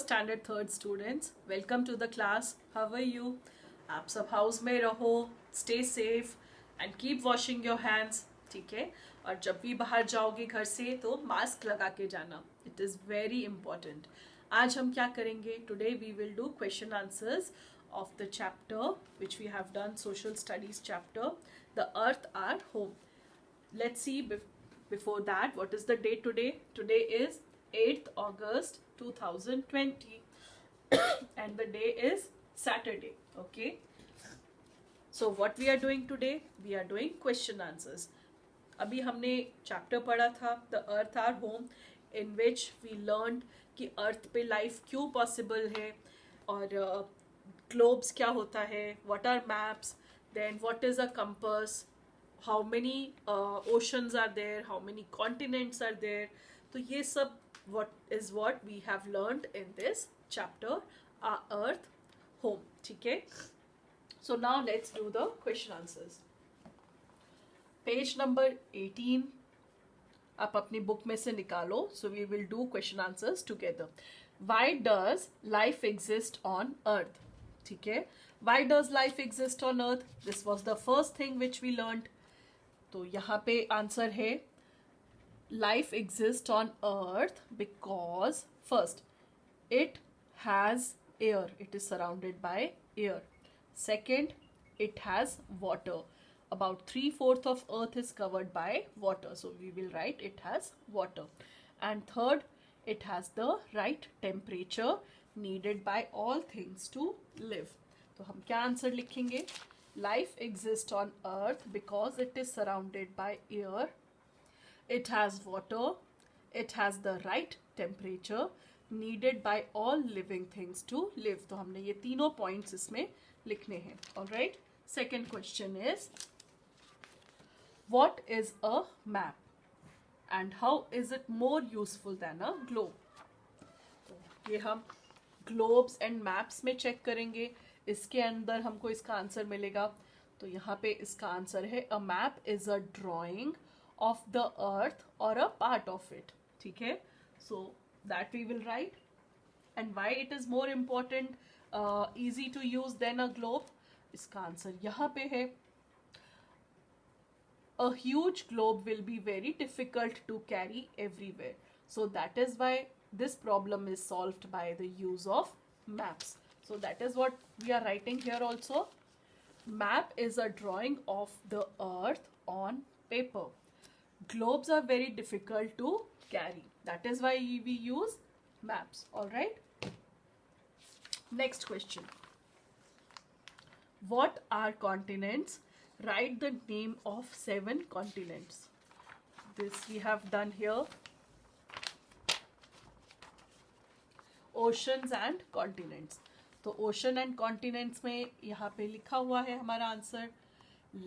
Standard third students, welcome to the class. How are you? आप सब house में रहो, stay safe and keep washing your hands. ठीक है. और जब भी बाहर जाओगे घर से तो मास्क लगा के जाना. It is very important. आज हम क्या करेंगे? Today we will do question answers of the chapter which we have done, social studies chapter, the earth our home. Let's see before that, what is the date today? Today is 8th August 2020 and the day is Saturday. Okay, so what we are doing today? We are doing question answers. अभी हमने chapter पढ़ा था the earth our home, in which we learn कि earth पे life क्यों possible है, और globes क्या होता है, what are maps, then what is a compass, how many oceans are there, how many continents are there. तो ये सब what we have learned in this chapter, our earth home. ठीक है. So now let's do the question answers. Page number 18 आप अपनी book में से निकालो. So we will do question answers together. Why does life exist on earth? ठीक है. Why does life exist on earth? This was the first thing which we learn. तो यहाँ पे आंसर है life exist on earth because first it has air, it is surrounded by air. Second, it has water. About 3/4 of earth is covered by water, so we will write it has water. And third, it has the right temperature needed by all things to live. तो हम क्या answer लिखेंगे? Life exists on earth because it is surrounded by air, it has water, it has the right temperature needed by all living things to live. तो हमने ये तीनों points इसमें लिखने हैं. Alright. Second question is, what is a map and how is it more useful than a globe? तो ये हम ग्लोब्स एंड मैप्स में चेक करेंगे. इसके अंदर हमको इसका आंसर मिलेगा. तो यहाँ पे इसका आंसर है a map is a drawing of the earth और अ पार्ट ऑफ इट. ठीक है. So that we will write. And why it is more important, easy to use than a globe? इसका आंसर यहाँ पे है. A huge globe will be very difficult to carry everywhere. So that is why this problem is solved by the use of maps. So that is what we are writing here also. Map is a drawing of the earth on paper. Globes are very difficult to carry. That is why we use maps. All right. Next question. What are continents? Write the name of 7 continents. This we have done here. Oceans and continents. तो ocean and continents में यहाँ पे लिखा हुआ है हमारा answer.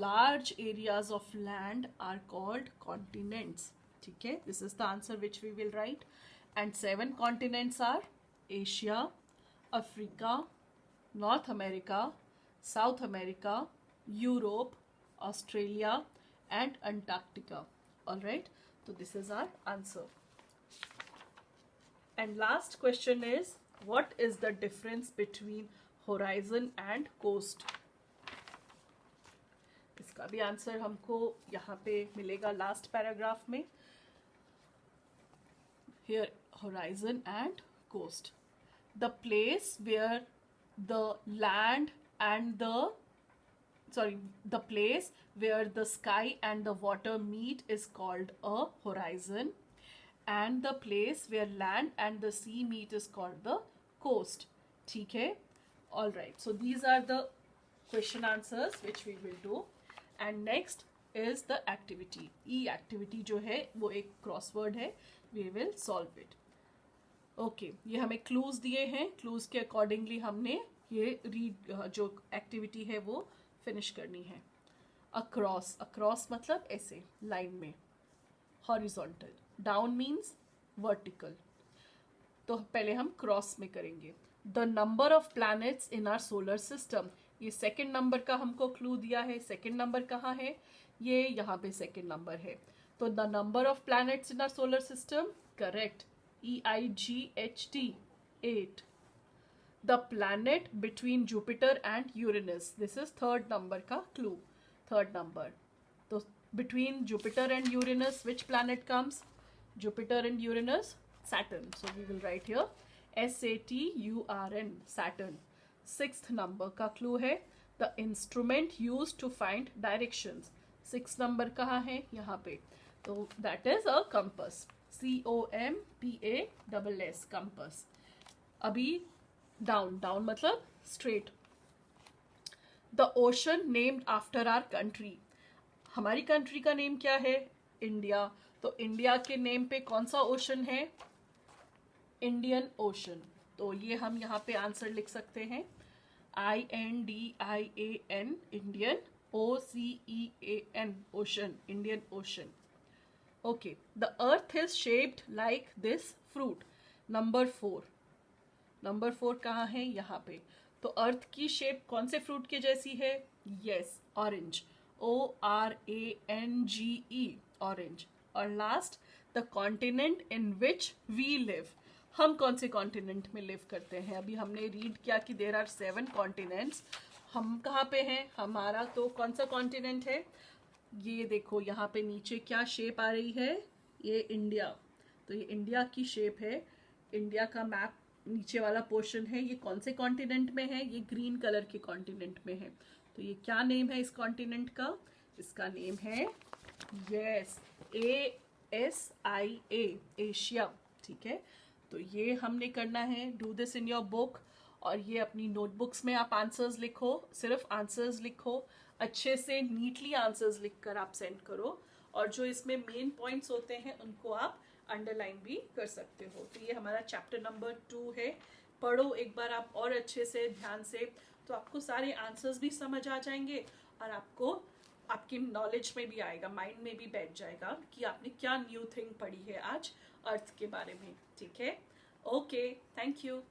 Large areas of land are called continents. ठीक है. This is the answer which we will write. And 7 continents are Asia, Africa, North America, South America, Europe, Australia and Antarctica. All right. So this is our answer. And last question is, what is the difference between horizon and coast? इसका भी answer हमको यहाँ पे मिलेगा last paragraph में. Here, horizon and coast. The place where the land and the place where the sky and the water meet is called a horizon, and the place where land and the sea meet is called the coast. ठीक है. All right. So these are the question answers which we will do. And next is the activity. E activity जो है वो एक crossword है. We will solve it. Okay. ये हमें clues दिए हैं. क्लूज के अकॉर्डिंगली हमने ये रीड जो एक्टिविटी है वो फिनिश करनी है. अक्रॉस. अक्रॉस मतलब ऐसे लाइन में. हॉरिजॉन्टल. Down means vertical. तो पहले हम क्रॉस में करेंगे. The number of planets in our solar system. ये सेकेंड नंबर का हमको क्लू दिया है. सेकेंड नंबर कहाँ है? ये यहाँ पे सेकेंड नंबर है. तो the number of planets in our solar system, correct, EIGHT. 8. The planet between Jupiter and Uranus. This is third number का clue. Third number. तो between Jupiter and Uranus, which planet comes? Jupiter and Uranus, Saturn. So we will write here Saturn, Saturn. Sixth number का clue है the instrument used to find directions. Sixth number कहाँ है? यहाँ पे. तो that is a compass. COMPASS, compass. अभी down, down मतलब straight. The ocean named after our country. हमारी कंट्री का नेम क्या है? इंडिया. तो इंडिया के नेम पे कौन सा ओशन है? Indian ocean. तो ये हम यहाँ पे आंसर लिख सकते हैं INDIAN, Indian, OCEAN, ocean, Indian ocean. Okay. The earth is shaped like this fruit. Number 4. Number 4 कहाँ है? यहाँ पे. तो अर्थ की शेप कौन से फ्रूट के जैसी है? Yes, orange. ORANGE, orange. और last, the continent in which we live. हम कौन से कॉन्टिनेंट में लिव करते हैं? अभी हमने रीड किया कि देर आर 7 कॉन्टिनेंट्स. हम कहाँ पे हैं? हमारा तो कौन सा कॉन्टिनेंट है? ये देखो यहाँ पे नीचे क्या शेप आ रही है? ये इंडिया. तो ये इंडिया की शेप है. इंडिया का मैप नीचे वाला पोर्शन है. ये कौन से कॉन्टिनेंट में है? ये ग्रीन कलर के कॉन्टिनेंट में है. तो ये क्या नेम है इस कॉन्टिनेंट का? इसका नेम है यस ASIA, एशिया. ठीक है. तो ये हमने करना है. Do this in your book. और ये अपनी नोटबुक्स में आप आंसर्स लिखो. सिर्फ आंसर्स लिखो. अच्छे से नीटली आंसर्स लिखकर आप सेंड करो. और जो इसमें मेन पॉइंट्स होते हैं उनको आप अंडरलाइन भी कर सकते हो. तो ये हमारा चैप्टर नंबर 2 है. पढ़ो एक बार आप और अच्छे से ध्यान से. तो आपको सारे आंसर्स भी समझ आ जाएंगे और आपको आपकी नॉलेज में भी आएगा, माइंड में भी बैठ जाएगा कि आपने क्या न्यू थिंग पढ़ी है आज अर्थ के बारे में. ठीक है. Okay, thank you.